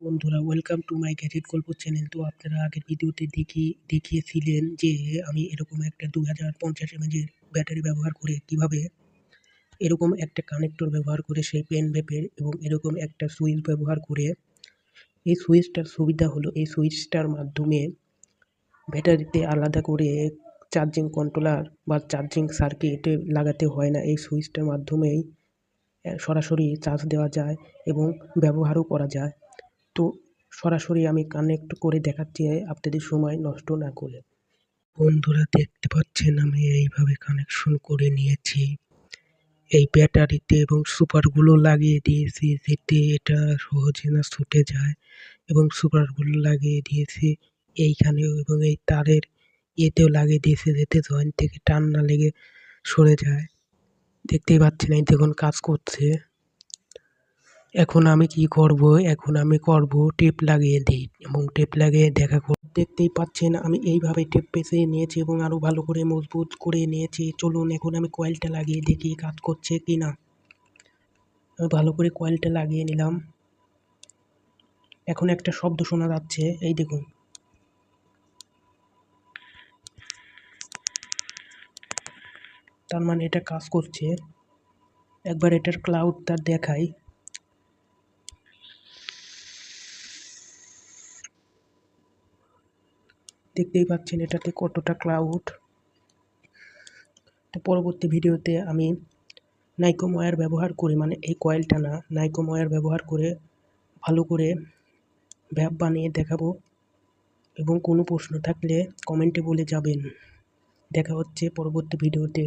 বন্ধুরা, welcome to my gadget গল্প channel. তো আপনারা আগের ভিডিওতে দেখিয়েছিলেন যে আমি এরকম একটা 2050 এমএএইচের ব্যাটারি ব্যবহার করে কিভাবে এরকম একটা কানেক্টর ব্যবহার করে সেই পেন ভেপের এবং এরকম একটা সুইচ ব্যবহার করে এই সুইচটার সুবিধা হলো এই সুইচটার মাধ্যমে ব্যাটারিতে আলাদা করে চার্জিং কন্ট্রোলার বা চার্জিং সার্কিট লাগাতে হয় না। এই সুইচটার মাধ্যমেই সরাসরি চার্জ দেওয়া যায় এবং ব্যবহারও করা যায়। তো সরাসরি আমি কানেক্ট করে দেখাচ্ছি আপনাদের সময় নষ্ট না করে। বন্ধুরা, দেখতে পাচ্ছেন আমি এইভাবে কানেকশন করে নিয়েছি এই ব্যাটারিতে এবং সুপারগুলো লাগিয়ে দিয়েছি যাতে এটা সহজে না ছুটে যায়, এবং সুপারগুলো লাগিয়ে দিয়েছি এইখানেও এবং এই তারের ইয়েতেও লাগিয়ে দিয়েছি যাতে জয়েন্ট থেকে টান না লেগে সরে যায়। দেখতেই পাচ্ছেন এই দেখুন কাজ করছে। এখন আমি কি করব, এখন আমি করব টেপ লাগিয়ে দিই এবং টেপ লাগিয়ে দেখতেই পাচ্ছেন আমি এইভাবে টেপ পেঁচিয়ে নিয়েছি এবং আরও ভালো করে মজবুত করে নিয়েছি। চলুন এখন আমি কয়েলটা লাগিয়ে দেখি কাজ করছে কি না। আমি ভালো করে কয়েলটা লাগিয়ে নিলাম। এখন একটা শব্দ শোনা যাচ্ছে, এই দেখুন। তার মানে এটা কাজ করছে। একবার এটার ক্লাউডটা দেখাই। দেখতেই পাচ্ছেন এটাতে কতটা ক্লাউড। তো পরবর্তী ভিডিওতে আমি নাইকোম ওয়্যার ব্যবহার করে, মানে এই কয়েলটা না, নাইকোম ওয়্যার ব্যবহার করে ভালো করে ভ্যাপ বানিয়ে দেখাবো। এবং কোনো প্রশ্ন থাকলে কমেন্টে বলে যাবেন। দেখা হচ্ছে পরবর্তী ভিডিওতে।